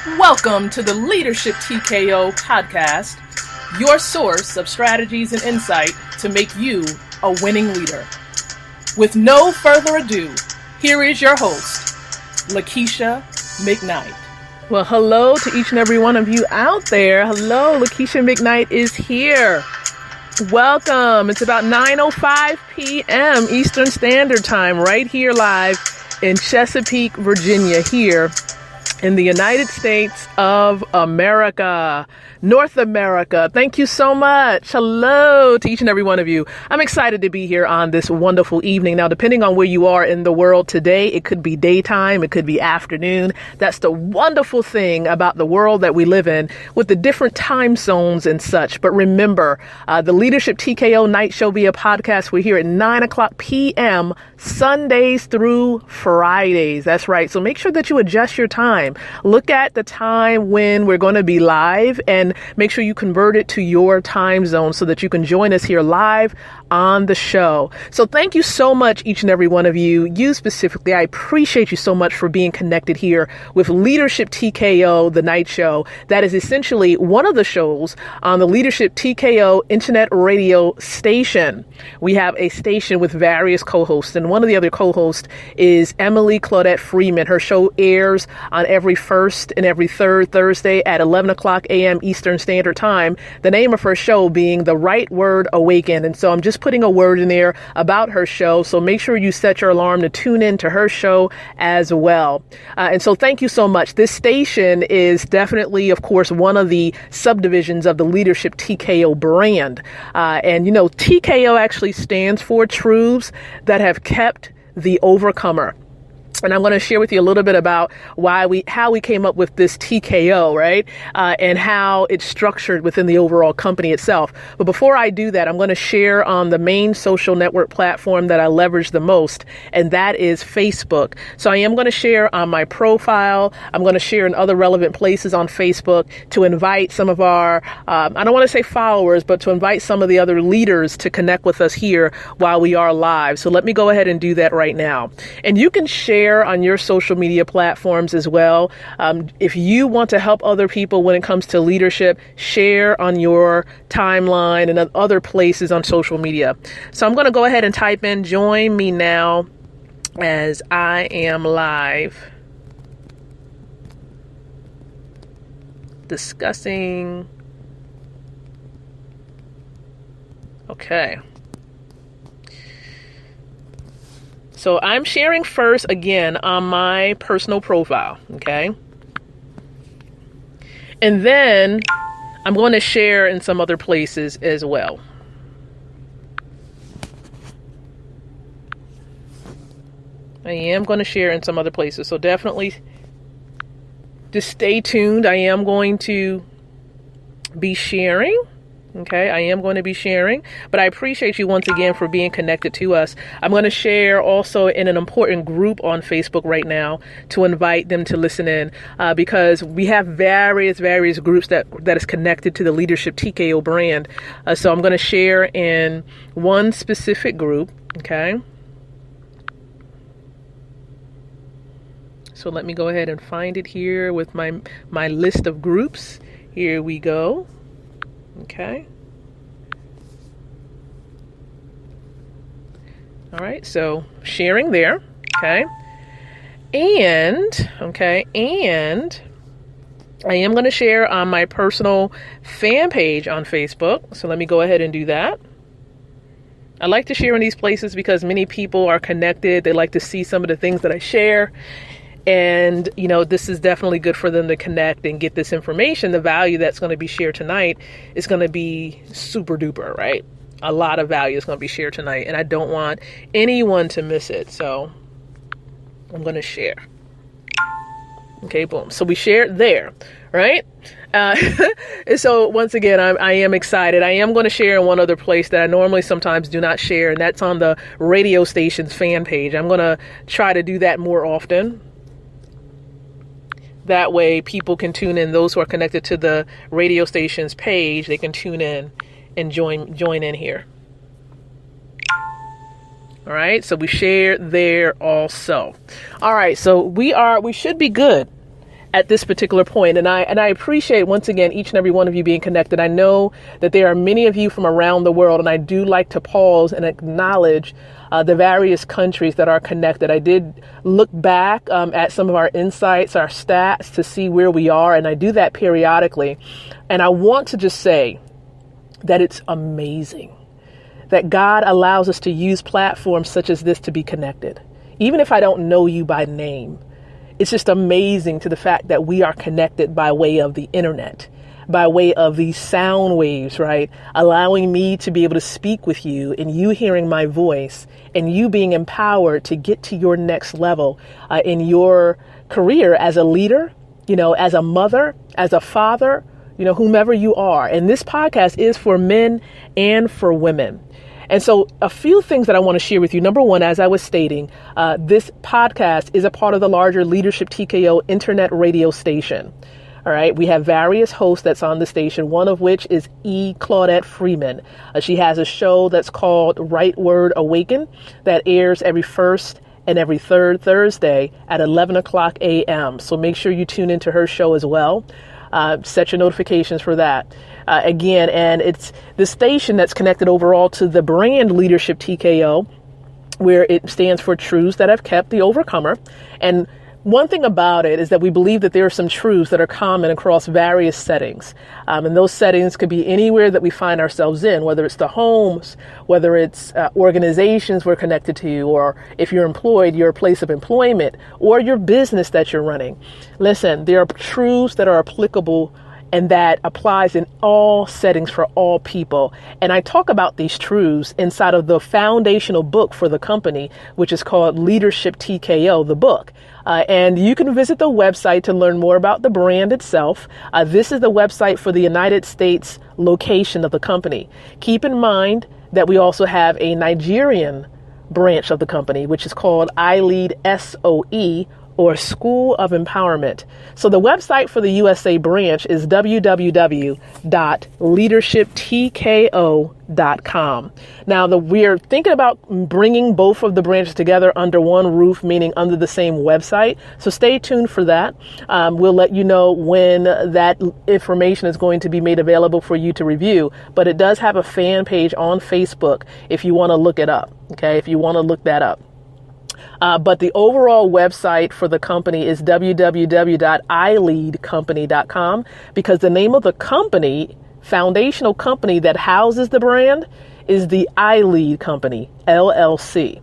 Welcome to the Leadership TKO podcast, your source of strategies and insight to make you a winning leader. With no further ado, here is your host, Lakeisha McKnight. Well, hello to each and every one of you out there. Hello, Lakeisha McKnight is here. Welcome. It's about 9:05 p.m. Eastern Standard Time, right here live in Chesapeake, Virginia, here in the United States of America, North America. Thank you so much. Hello to each and every one of you. I'm excited to be here on this wonderful evening. Now, depending on where you are in the world today, it could be daytime, it could be afternoon. That's the wonderful thing about the world that we live in with the different time zones and such. But remember, the Leadership TKO Night Show via podcast, we're here at 9:00 p.m. Sundays through Fridays. That's right. So make sure that you adjust your time. Look at the time when we're going to be live and make sure you convert it to your time zone so that you can join us here live on the show. So thank you so much, each and every one of you. You specifically, I appreciate you so much for being connected here with Leadership TKO, the night show. That is essentially one of the shows on the Leadership TKO internet radio station. We have a station with various co-hosts, and one of the other co-hosts is Emily Claudette Freeman. Her show airs on every first and every third Thursday at 11:00 a.m. Eastern Standard Time. The name of her show being The Right Word Awakened. And so I'm just putting a word in there about her show. So make sure you set your alarm to tune in to her show as well. And so thank you so much. This station is definitely, of course, one of the subdivisions of the Leadership TKO brand. And, you know, TKO actually stands for Truths That Have Kept the Overcomer. And I'm going to share with you a little bit about how we came up with this TKO, right? And how it's structured within the overall company itself. But before I do that, I'm going to share on the main social network platform that I leverage the most, and that is Facebook. So I am going to share on my profile. I'm going to share in other relevant places on Facebook to invite some of our, I don't want to say followers, but to invite some of the other leaders to connect with us here while we are live. So let me go ahead and do that right now. And you can share on your social media platforms as well. If you want to help other people when it comes to leadership, share on your timeline and other places on social media. So I'm going to go ahead and type in, join me now as I am live discussing. Okay. So I'm sharing first again on my personal profile, okay? And then I'm going to share in some other places as well. I am going to share in some other places, so definitely just stay tuned. I am going to be sharing. Okay, I am going to be sharing, but I appreciate you once again for being connected to us. I'm going to share also in an important group on Facebook right now to invite them to listen in because we have various groups that is connected to the Leadership TKO brand. So I'm going to share in one specific group. Okay. So let me go ahead and find it here with my list of groups. Here we go. Okay. All right. So sharing there. Okay. And I am going to share on my personal fan page on Facebook. So let me go ahead and do that. I like to share in these places because many people are connected. They like to see some of the things that I share. And, you know, this is definitely good for them to connect and get this information. The value that's going to be shared tonight is going to be super duper, right? A lot of value is going to be shared tonight, and I don't want anyone to miss it. So I'm going to share. Okay, boom. So we shared there, right? So once again, I am excited. I am going to share in one other place that I normally sometimes do not share, and that's on the radio station's fan page. I'm going to try to do that more often. That way people can tune in. Those who are connected to the radio station's page, they can tune in and join in here. All right. So we share there also. All right. So we should be good at this particular point. And I appreciate, once again, each and every one of you being connected. I know that there are many of you from around the world, and I do like to pause and acknowledge the various countries that are connected. I did look back at some of our insights, our stats, to see where we are, and I do that periodically. And I want to just say that it's amazing that God allows us to use platforms such as this to be connected. Even if I don't know you by name, it's just amazing to the fact that we are connected by way of the internet, by way of these sound waves, right? Allowing me to be able to speak with you and you hearing my voice and you being empowered to get to your next level in your career as a leader, as a mother, as a father, whomever you are. And this podcast is for men and for women. And so a few things that I want to share with you. Number one, as I was stating, this podcast is a part of the larger Leadership TKO internet radio station. All right. We have various hosts that's on the station, one of which is E. Claudette Freeman. She has a show that's called Right Word Awaken that airs every first and every third Thursday at 11 o'clock a.m. So make sure you tune into her show as well. Set your notifications for that. Again, and it's the station that's connected overall to the brand Leadership TKO, where it stands for Truths That Have Kept the Overcomer. And one thing about it is that we believe that there are some truths that are common across various settings. And those settings could be anywhere that we find ourselves in, whether it's the homes, whether it's organizations we're connected to, or if you're employed, your place of employment, or your business that you're running. Listen, there are truths that are applicable and that applies in all settings for all people. And I talk about these truths inside of the foundational book for the company, which is called Leadership TKO, the book. And you can visit the website to learn more about the brand itself. This is the website for the United States location of the company. Keep in mind that we also have a Nigerian branch of the company, which is called iLead SOE, or School of Empowerment. So the website for the USA branch is www.leadershiptko.com. Now, we're thinking about bringing both of the branches together under one roof, meaning under the same website. So stay tuned for that. We'll let you know when that information is going to be made available for you to review. But it does have a fan page on Facebook if you want to look it up. Okay, if you want to look that up. But the overall website for the company is www.ileadcompany.com, because the name of the company, foundational company that houses the brand, is the iLead Company, LLC.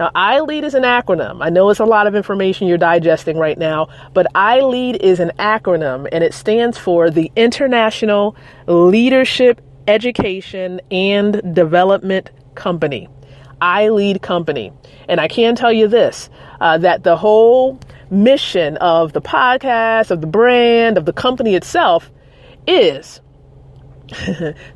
Now, iLead is an acronym. I know it's a lot of information you're digesting right now, but iLead is an acronym, and it stands for the International Leadership Education and Development Company. iLead Company. And I can tell you this, that the whole mission of the podcast, of the brand, of the company itself is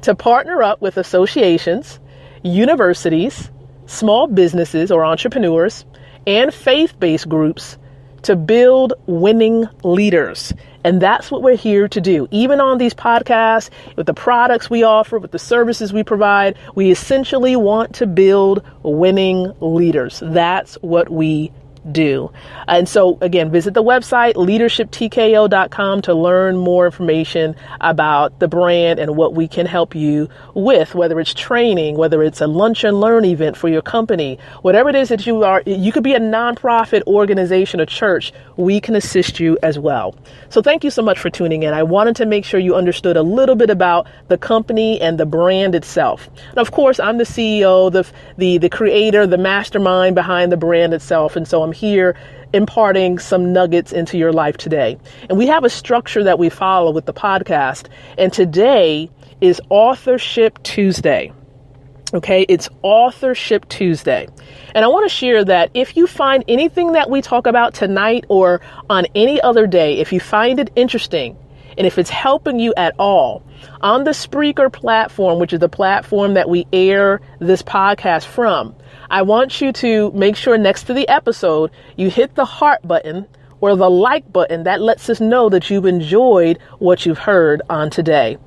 to partner up with associations, universities, small businesses or entrepreneurs, and faith-based groups to build winning leaders. And that's what we're here to do. Even on these podcasts, with the products we offer, with the services we provide, we essentially want to build winning leaders. That's what we do. And so again, visit the website, leadershiptko.com, to learn more information about the brand and what we can help you with, whether it's training, whether it's a lunch and learn event for your company, whatever it is that you are. You could be a nonprofit organization, a church. We can assist you as well. So thank you so much for tuning in. I wanted to make sure you understood a little bit about the company and the brand itself. And of course, I'm the CEO, the creator, the mastermind behind the brand itself. And so I'm here imparting some nuggets into your life today. And we have a structure that we follow with the podcast. And today is Authorship Tuesday. Okay, it's Authorship Tuesday. And I want to share that if you find anything that we talk about tonight or on any other day, if you find it interesting, and if it's helping you at all, on the Spreaker platform, which is the platform that we air this podcast from, I want you to make sure next to the episode, you hit the heart button or the like button. That lets us know that you've enjoyed what you've heard on today.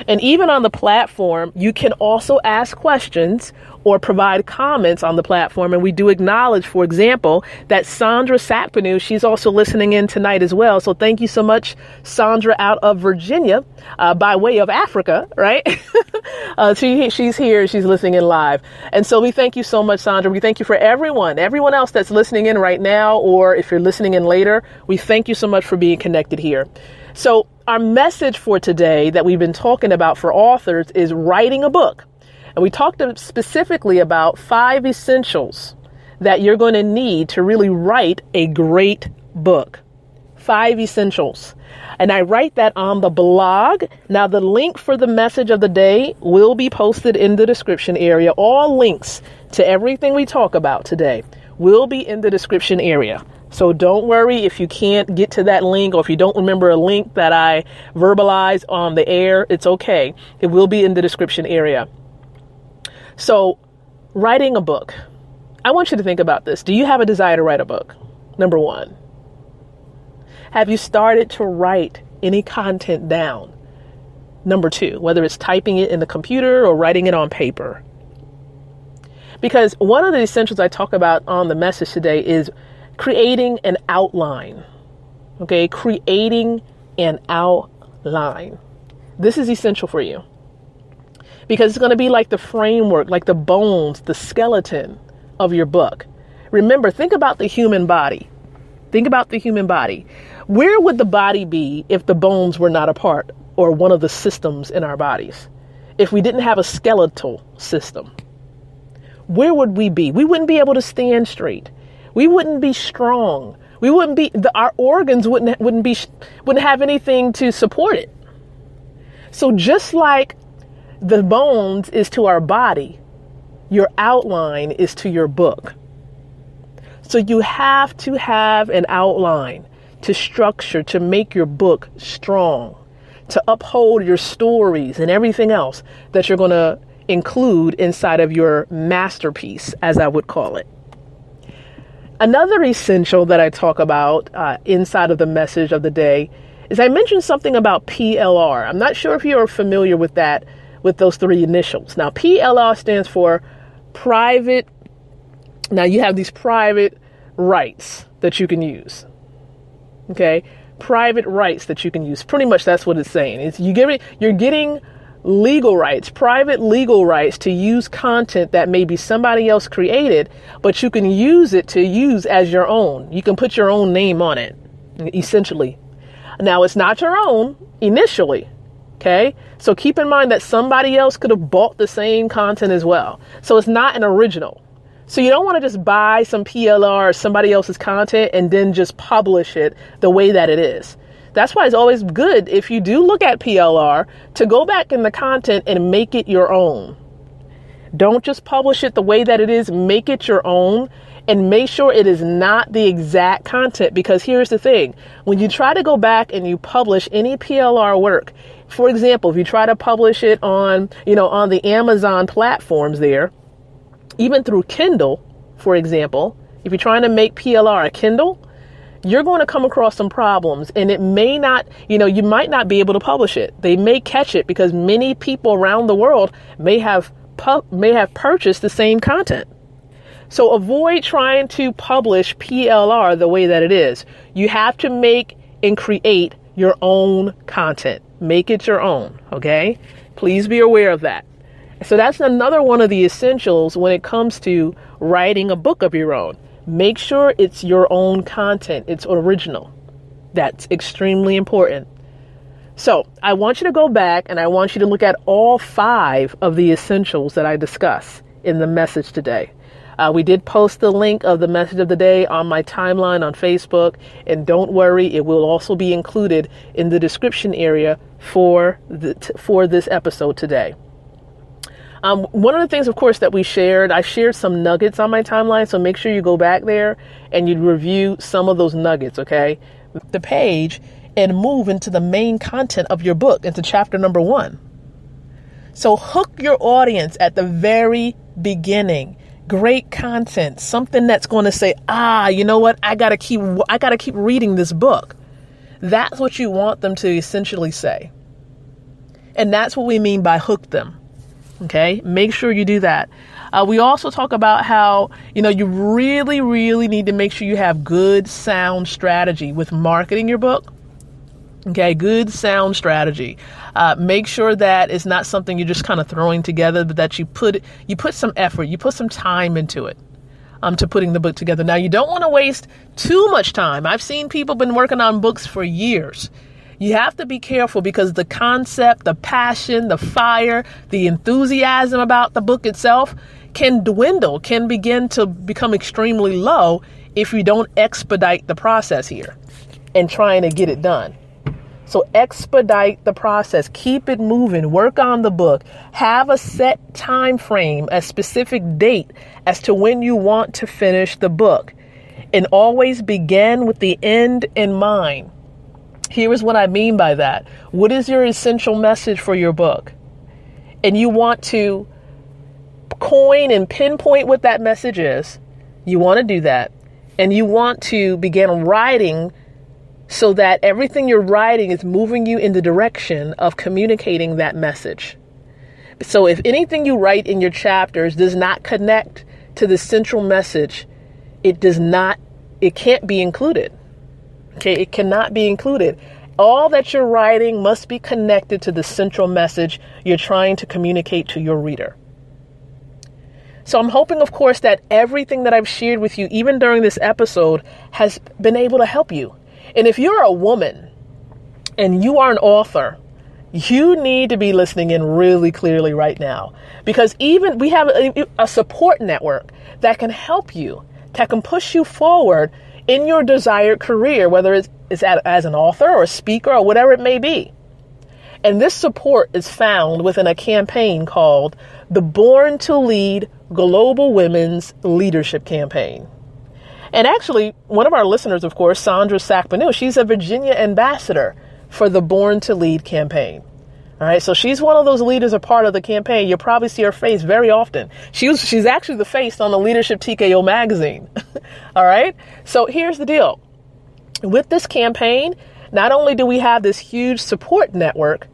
And even on the platform, you can also ask questions or provide comments on the platform. And we do acknowledge, for example, that Sandra Sapanu, she's also listening in tonight as well. So thank you so much, Sandra, out of Virginia, by way of Africa, right? She's here. She's listening in live. And so we thank you so much, Sandra. We thank you for everyone else that's listening in right now, or if you're listening in later, we thank you so much for being connected here. So our message for today that we've been talking about for authors is writing a book. And we talked specifically about 5 essentials that you're going to need to really write a great book. 5 essentials. And I write that on the blog. Now, the link for the message of the day will be posted in the description area. All links to everything we talk about today will be in the description area. So don't worry if you can't get to that link, or if you don't remember a link that I verbalize on the air, it's okay. It will be in the description area. So, writing a book. I want you to think about this. Do you have a desire to write a book? Number 1. Have you started to write any content down? Number 2, whether it's typing it in the computer or writing it on paper. Because one of the essentials I talk about on the message today is creating an outline. Okay, creating an outline. This is essential for you. Because it's going to be like the framework, like the bones, the skeleton of your book. Remember, think about the human body. Think about the human body. Where would the body be if the bones were not a part or one of the systems in our bodies? If we didn't have a skeletal system, where would we be? We wouldn't be able to stand straight. We wouldn't be strong. We wouldn't be, our organs wouldn't have anything to support it. So just like the bones is to our body, your outline is to your book. So you have to have an outline to structure, to make your book strong, to uphold your stories and everything else that you're going to include inside of your masterpiece, as I would call it. Another essential that I talk about inside of the message of the day is I mentioned something about PLR. I'm not sure if you're familiar with that, with those 3 initials. Now, PLR stands for private. Now, you have these private rights that you can use. Okay, private rights that you can use. Pretty much that's what it's saying. You're getting legal rights, private legal rights to use content that maybe somebody else created, but you can use it to use as your own. You can put your own name on it, essentially. Now, it's not your own initially. Okay, so keep in mind that somebody else could have bought the same content as well. So it's not an original. So you don't want to just buy some PLR or somebody else's content and then just publish it the way that it is. That's why it's always good, if you do look at PLR, to go back in the content and make it your own. Don't just publish it the way that it is. Make it your own, and make sure it is not the exact content. Because here's the thing. When you try to go back and you publish any PLR work, for example, if you try to publish it on the Amazon platforms there, even through Kindle, for example, if you're trying to make PLR a Kindle, you're going to come across some problems, and it may not, you might not be able to publish it. They may catch it because many people around the world may have purchased the same content. So avoid trying to publish PLR the way that it is. You have to make and create your own content. Make it your own. Okay. Please be aware of that. So that's another one of the essentials when it comes to writing a book of your own. Make sure it's your own content. It's original. That's extremely important. So I want you to go back and I want you to look at all 5 of the essentials that I discuss in the message today. We did post the link of the message of the day on my timeline on Facebook. And don't worry, it will also be included in the description area for this episode today. One of the things, of course, that I shared some nuggets on my timeline. So make sure you go back there and you review some of those nuggets, okay? The page and move into the main content of your book, into chapter number 1. So hook your audience at the very beginning. Great content, something that's going to say, you know what? I gotta keep reading this book. That's what you want them to essentially say. And that's what we mean by hook them. Okay, make sure you do that. We also talk about how, you really, really need to make sure you have good, sound strategy with marketing your book. Okay, good, sound strategy. Make sure that it's not something you're just kind of throwing together, but that you put some effort, you put some time into it. To putting the book together. Now, you don't want to waste too much time. I've seen people been working on books for years. You have to be careful because the concept, the passion, the fire, the enthusiasm about the book itself can dwindle, can begin to become extremely low if you don't expedite the process here and trying to get it done. So expedite the process, keep it moving, work on the book, have a set time frame, a specific date as to when you want to finish the book, and always begin with the end in mind. Here is what I mean by that. What is your essential message for your book? And you want to coin and pinpoint what that message is. You want to do that. And you want to begin writing so that everything you're writing is moving you in the direction of communicating that message. So if anything you write in your chapters does not connect to the central message, it can't be included. Okay, it cannot be included. All that you're writing must be connected to the central message you're trying to communicate to your reader. So I'm hoping, of course, that everything that I've shared with you, even during this episode, has been able to help you. And if you're a woman and you are an author, you need to be listening in really clearly right now, because even we have a support network that can help you, that can push you forward in your desired career, whether it's as an author or a speaker or whatever it may be. And this support is found within a campaign called the Born to Lead Global Women's Leadership Campaign. And actually, one of our listeners, of course, Sandra Sackpanu, she's a Virginia ambassador for the Born to Lead campaign. All right, so she's one of those leaders, a part of the campaign. You'll probably see her face very often. She's actually the face on the Leadership TKO magazine. All right, so here's the deal. With this campaign, not only do we have this huge support network,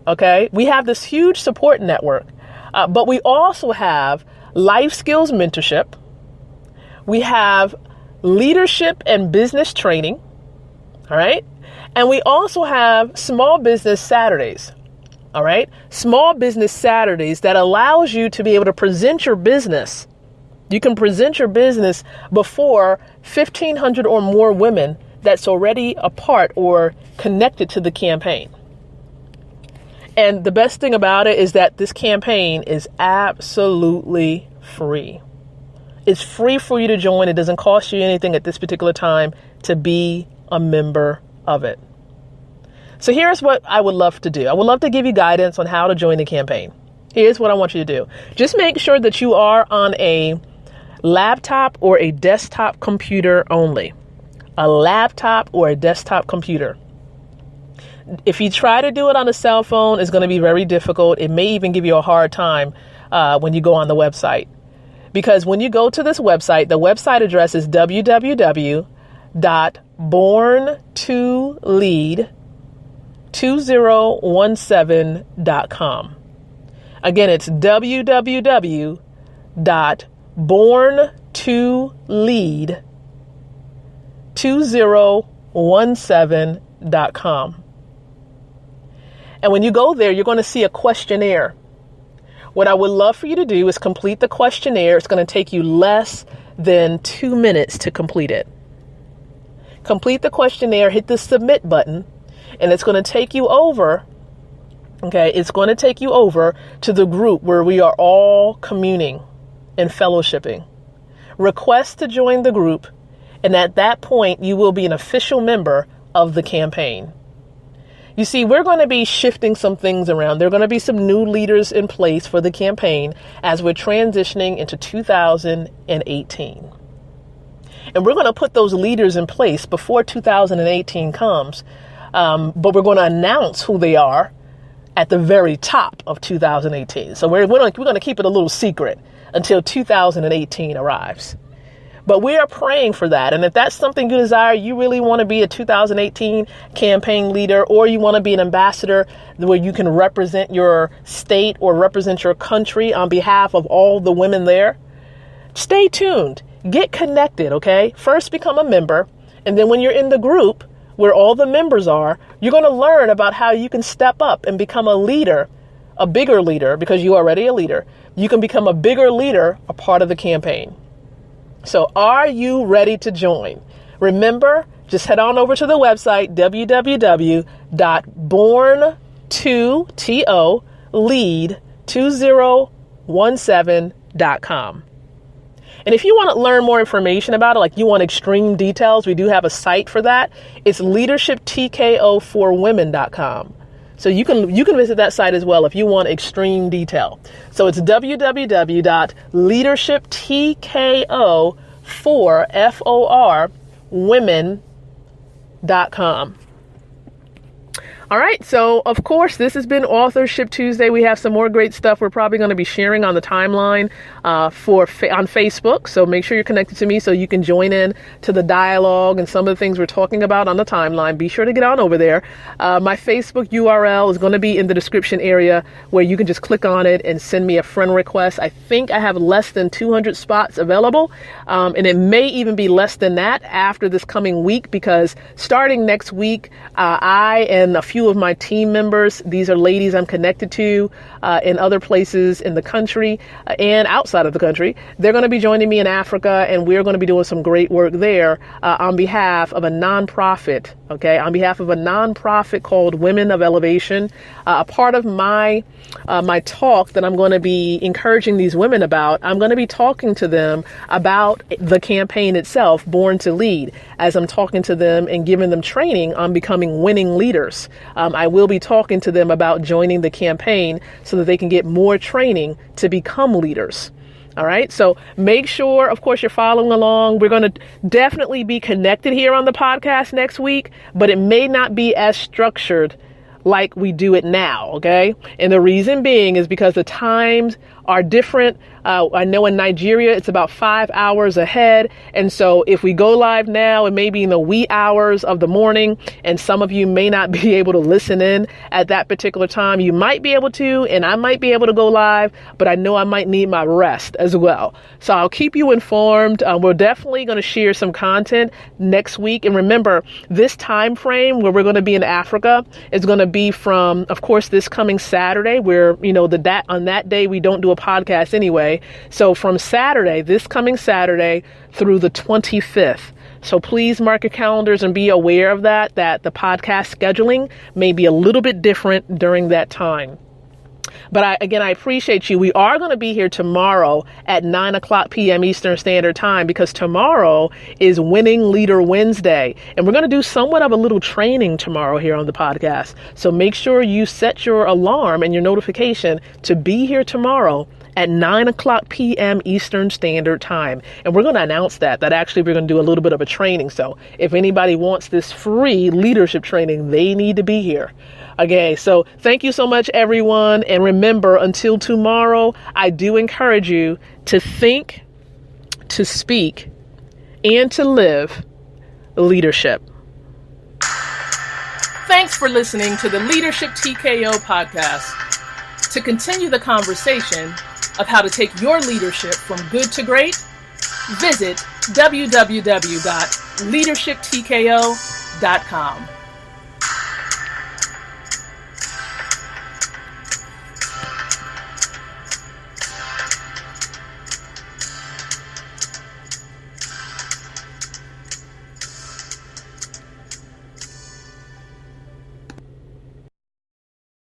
okay, we have this huge support network, but we also have life skills mentorship. We have leadership and business training. All right. And we also have small business Saturdays. All right. Small business Saturdays that allows you to be able to present your business. You can present your business before 1,500 or more women that's already a part or connected to the campaign. And the best thing about it is that this campaign is absolutely free. It's free for you to join. It doesn't cost you anything at this particular time to be a member of it. So here's what I would love to do. I would love to give you guidance on how to join the campaign. Here's what I want you to do. Just make sure that you are on a laptop or a desktop computer only. A laptop or a desktop computer. If you try to do it on a cell phone, it's going to be very difficult. It may even give you a hard time when you go on the website. Because when you go to this website, the website address is www.born2lead2017.com. Again, it's www.born2lead2017.com. And when you go there, you're going to see a questionnaire. What I would love for you to do is complete the questionnaire. It's going to take you less than 2 minutes to complete it. Complete the questionnaire, hit the submit button, and it's going to take you over. Okay, it's going to take you over to the group where we are all communing and fellowshipping. Request to join the group, and at that point, you will be an official member of the campaign. You see, we're going to be shifting some things around. There are going to be some new leaders in place for the campaign as we're transitioning into 2018. And we're going to put those leaders in place before 2018 comes. But we're going to announce who they are at the very top of 2018. So we're going to keep it a little secret until 2018 arrives. But we are praying for that. And if that's something you desire, you really want to be a 2018 campaign leader, or you want to be an ambassador where you can represent your state or represent your country on behalf of all the women there, stay tuned. Get connected, okay? First, become a member. And then when you're in the group where all the members are, you're going to learn about how you can step up and become a leader, a bigger leader, because you're already a leader. You can become a bigger leader, a part of the campaign. So are you ready to join? Remember, just head on over to the website, www.born2lead2017.com. And if you want to learn more information about it, like you want extreme details, we do have a site for that. It's leadershiptko4women.com. So you can visit that site as well if you want extreme detail. So it's www.leadershiptko4women.com. All right. So, of course, this has been Authorship Tuesday. We have some more great stuff we're probably going to be sharing on the timeline on Facebook. So make sure you're connected to me so you can join in to the dialogue and some of the things we're talking about on the timeline. Be sure to get on over there. My Facebook URL is going to be in the description area where you can just click on it and send me a friend request. I think I have less than 200 spots available. And it may even be less than that after this coming week, because starting next week, I and a few of my team members, these are ladies I'm connected to in other places in the country and outside of the country, they're going to be joining me in Africa, and we're going to be doing some great work there on behalf of a nonprofit, on behalf of a nonprofit called Women of Elevation. A part of my talk that I'm going to be encouraging these women about, I'm going to be talking to them about the campaign itself, Born to Lead, as I'm talking to them and giving them training on becoming winning leaders. I will be talking to them about joining the campaign so that they can get more training to become leaders. All right. So make sure, of course, you're following along. We're going to definitely be connected here on the podcast next week, but it may not be as structured like we do it now. Okay. And the reason being is because the times are different. I know in Nigeria, it's about 5 hours ahead. And so if we go live now, it may be in the wee hours of the morning, and some of you may not be able to listen in at that particular time. You might be able to, and I might be able to go live, but I know I might need my rest as well. So I'll keep you informed. We're definitely going to share some content next week. And remember, this time frame where we're going to be in Africa is going to be from, of course, this coming Saturday, where, on that day, we don't do a podcast anyway. So from Saturday, this coming Saturday, through the 25th. So please mark your calendars and be aware of that the podcast scheduling may be a little bit different during that time. But I appreciate you. We are going to be here tomorrow at 9:00 p.m. Eastern Standard Time, because tomorrow is Winning Leader Wednesday. And we're going to do somewhat of a little training tomorrow here on the podcast. So make sure you set your alarm and your notification to be here tomorrow at 9:00 p.m. Eastern Standard Time. And we're going to announce that actually we're going to do a little bit of a training. So if anybody wants this free leadership training, they need to be here. Okay, so thank you so much, everyone. And remember, until tomorrow, I do encourage you to think, to speak, and to live leadership. Thanks for listening to the Leadership TKO podcast. To continue the conversation of how to take your leadership from good to great, visit www.leadershiptko.com.